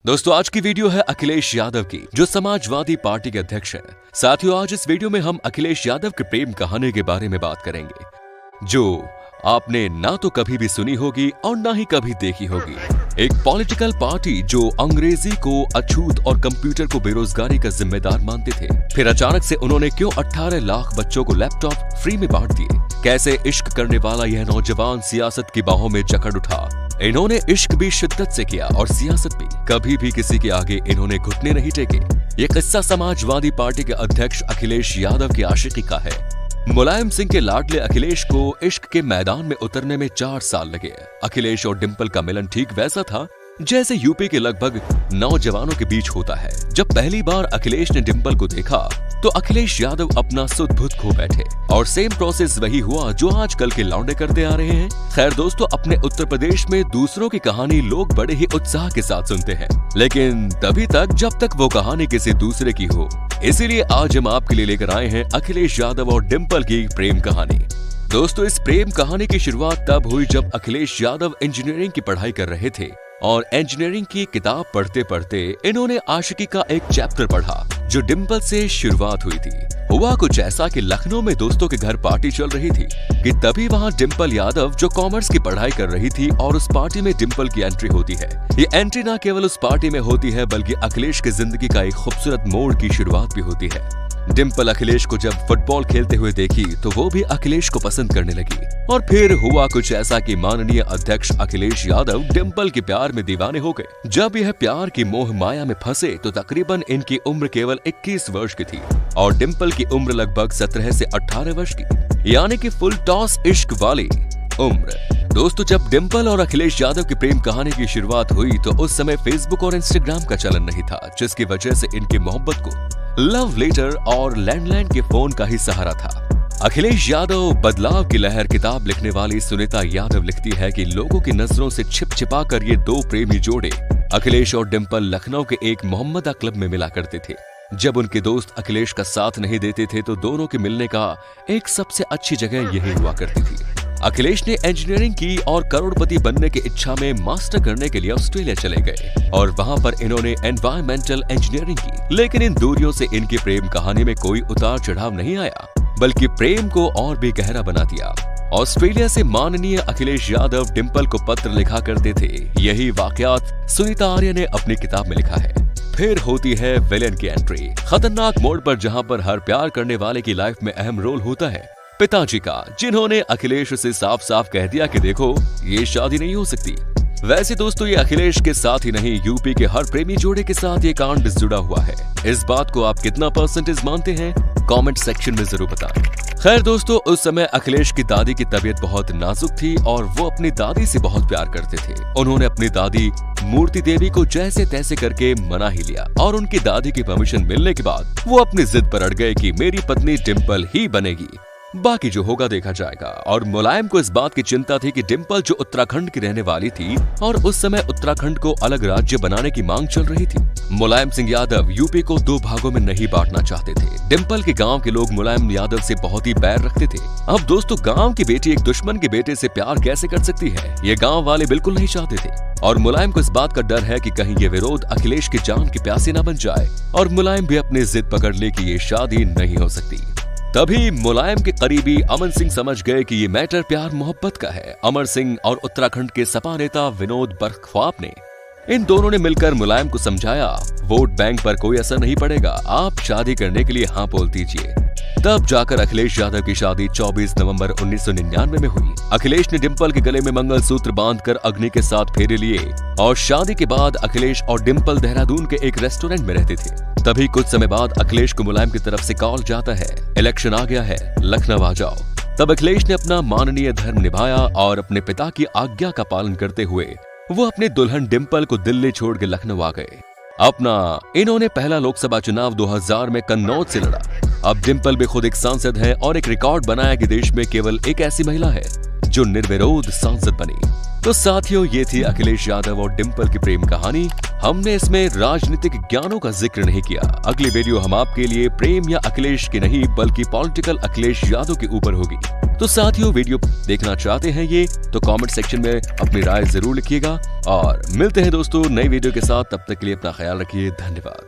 दोस्तों आज की वीडियो है अखिलेश यादव की, जो समाजवादी पार्टी के अध्यक्ष हैं। साथियों आज इस वीडियो में हम अखिलेश यादव की प्रेम कहानी के बारे में बात करेंगे, जो आपने ना तो कभी भी सुनी होगी और ना ही कभी देखी होगी। एक पॉलिटिकल पार्टी जो अंग्रेजी को अछूत और कंप्यूटर को बेरोजगारी का जिम्मेदार मानते थे, फिर अचानक से उन्होंने क्यों 18 लाख बच्चों को लैपटॉप फ्री में बांट दिए। कैसे इश्क करने वाला यह नौजवान सियासत की बाहों में जकड़ उठा। इन्होंने इश्क भी शिद्दत से किया और सियासत भी। कभी भी किसी के आगे इन्होंने घुटने नहीं टेके। ये किस्सा समाजवादी पार्टी के अध्यक्ष अखिलेश यादव की आशिकी का है। मुलायम सिंह के लाडले अखिलेश को इश्क के मैदान में उतरने में 4 साल लगे। अखिलेश और डिंपल का मिलन ठीक वैसा था जैसे यूपी के लगभग नौजवानों के बीच होता है। जब पहली बार अखिलेश ने डिंपल को देखा तो अखिलेश यादव अपना सुध-बुध खो बैठे और सेम प्रोसेस वही हुआ जो आजकल के लौंडे करते आ रहे हैं। खैर दोस्तों, अपने उत्तर प्रदेश में दूसरों की कहानी लोग बड़े ही उत्साह के साथ सुनते हैं, लेकिन तभी तक जब तक वो कहानी किसी दूसरे की हो। इसीलिए आज हम आपके लिए लेकर आए हैं अखिलेश यादव और डिंपल की प्रेम कहानी। दोस्तों इस प्रेम कहानी की शुरुआत तब हुई जब अखिलेश यादव इंजीनियरिंग की पढ़ाई कर रहे थे और इंजीनियरिंग की किताब पढ़ते पढ़ते इन्होंने आशिकी का एक चैप्टर पढ़ा जो डिंपल से शुरुआत हुई थी। हुआ कुछ ऐसा कि लखनऊ में दोस्तों के घर पार्टी चल रही थी कि तभी वहां डिंपल यादव जो कॉमर्स की पढ़ाई कर रही थी और उस पार्टी में डिंपल की एंट्री होती है। ये एंट्री न केवल उस पार्टी में होती है बल्कि अखिलेश की जिंदगी का एक खूबसूरत मोड़ की शुरुआत भी होती है। डिंपल अखिलेश को जब फुटबॉल खेलते हुए देखी तो वो भी अखिलेश को पसंद करने लगी और फिर हुआ कुछ ऐसा कि माननीय अध्यक्ष अखिलेश यादव डिंपल के प्यार में दीवाने हो गए। जब यह प्यार की मोह माया में फंसे तो तकरीबन इनकी उम्र केवल 21 वर्ष की थी और डिंपल की उम्र लगभग 17 से 18 वर्ष की, यानी कि फुल टॉस इश्क वाली उम्र। दोस्तों जब डिंपल और अखिलेश यादव की प्रेम कहानी की शुरुआत हुई तो उस समय फेसबुक और इंस्टाग्राम का चलन नहीं था, जिसकी वजह से इनकी मोहब्बत को लव लेटर और लैंडलाइन के फोन का ही सहारा था। अखिलेश यादव बदलाव की लहर किताब लिखने वाली सुनीता यादव लिखती है कि लोगों की नजरों से छिप छिपा कर ये दो प्रेमी जोड़े अखिलेश और डिंपल लखनऊ के एक मोहम्मदा क्लब में मिला करते थे। जब उनके दोस्त अखिलेश का साथ नहीं देते थे तो दोनों के मिलने का एक सबसे अच्छी जगह यही हुआ करती थी। अखिलेश ने इंजीनियरिंग की और करोड़पति बनने की इच्छा में मास्टर करने के लिए ऑस्ट्रेलिया चले गए और वहां पर इन्होंने एनवायरमेंटल इंजीनियरिंग की। लेकिन इन दूरियों से इनकी प्रेम कहानी में कोई उतार चढ़ाव नहीं आया, बल्कि प्रेम को और भी गहरा बना दिया। ऑस्ट्रेलिया से माननीय अखिलेश यादव डिंपल को पत्र लिखा करते थे। यही वाकयात सुनीता आर्य ने अपनी किताब में लिखा है। फिर होती है विलेन की एंट्री, खतरनाक मोड़ पर, जहां पर हर प्यार करने वाले की लाइफ में अहम रोल होता है पिताजी का, जिन्होंने अखिलेश से साफ साफ कह दिया कि देखो ये शादी नहीं हो सकती। वैसे दोस्तों ये अखिलेश के साथ ही नहीं, यूपी के हर प्रेमी जोड़े के साथ ये कांड जुड़ा हुआ है। इस बात को आप कितना परसेंटेज मानते हैं कमेंट सेक्शन में जरूर बताएं। खैर दोस्तों उस समय अखिलेश की दादी की तबीयत बहुत नाजुक थी और वो अपनी दादी से बहुत प्यार करते थे। उन्होंने अपनी दादी मूर्ति देवी को जैसे तैसे करके मना ही लिया और उनकी दादी की परमिशन मिलने के बाद वो अपनी जिद पर अड़ गए कि मेरी पत्नी डिंपल ही बनेगी, बाकी जो होगा देखा जाएगा। और मुलायम को इस बात की चिंता थी कि डिंपल जो उत्तराखंड की रहने वाली थी और उस समय उत्तराखंड को अलग राज्य बनाने की मांग चल रही थी। मुलायम सिंह यादव यूपी को 2 भागों में नहीं बांटना चाहते थे। डिंपल के गांव के लोग मुलायम यादव से बहुत ही बैर रखते थे। अब दोस्तों गांव की बेटी एक दुश्मन के बेटे से प्यार कैसे कर सकती है, ये गाँव वाले बिल्कुल नहीं चाहते थे। और मुलायम को इस बात का डर है कि कहीं ये विरोध अखिलेश की जान की प्यासी न बन जाए और मुलायम भी अपनी जिद पकड़ ले कि ये शादी नहीं हो सकती। तभी मुलायम के करीबी अमर सिंह समझ गए कि ये मैटर प्यार मोहब्बत का है। अमर सिंह और उत्तराखंड के सपा नेता विनोद बरख्वाब ने इन दोनों ने मिलकर मुलायम को समझाया, वोट बैंक पर कोई असर नहीं पड़ेगा, आप शादी करने के लिए हाँ बोल दीजिए। तब जाकर अखिलेश यादव की शादी 24 नवंबर 1999 में हुई। अखिलेश ने डिंपल के गले में मंगलसूत्र बांधकर अग्नि के साथ फेरे लिए और शादी के बाद अखिलेश और डिंपल देहरादून के एक रेस्टोरेंट में रहते थे। तभी कुछ समय बाद अखिलेश को मुलायम की तरफ से कॉल जाता है, इलेक्शन आ गया है, लखनऊ आ जाओ। तब अखिलेश ने अपना माननीय धर्म निभाया और अपने पिता की आज्ञा का पालन करते हुए वो अपनी दुल्हन डिंपल को दिल्ली छोड़ के लखनऊ आ गए। इन्होंने पहला लोकसभा चुनाव 2000 में कन्नौज से लड़ा। अब डिंपल भी खुद एक सांसद है और एक रिकॉर्ड बनाया कि देश में केवल एक ऐसी महिला है जो निर्विरोध सांसद बनी। तो साथियों, ये थी अखिलेश यादव और डिंपल की प्रेम कहानी। हमने इसमें राजनीतिक ज्ञानों का जिक्र नहीं किया। अगली वीडियो हम आपके लिए प्रेम या अखिलेश की नहीं बल्कि पॉलिटिकल अखिलेश यादव के ऊपर होगी। तो साथियों, वीडियो देखना चाहते हैं ये तो कमेंट सेक्शन में अपनी राय जरूर लिखिएगा और मिलते हैं दोस्तों नई वीडियो के साथ। तब तक के लिए अपना ख्याल रखिए। धन्यवाद।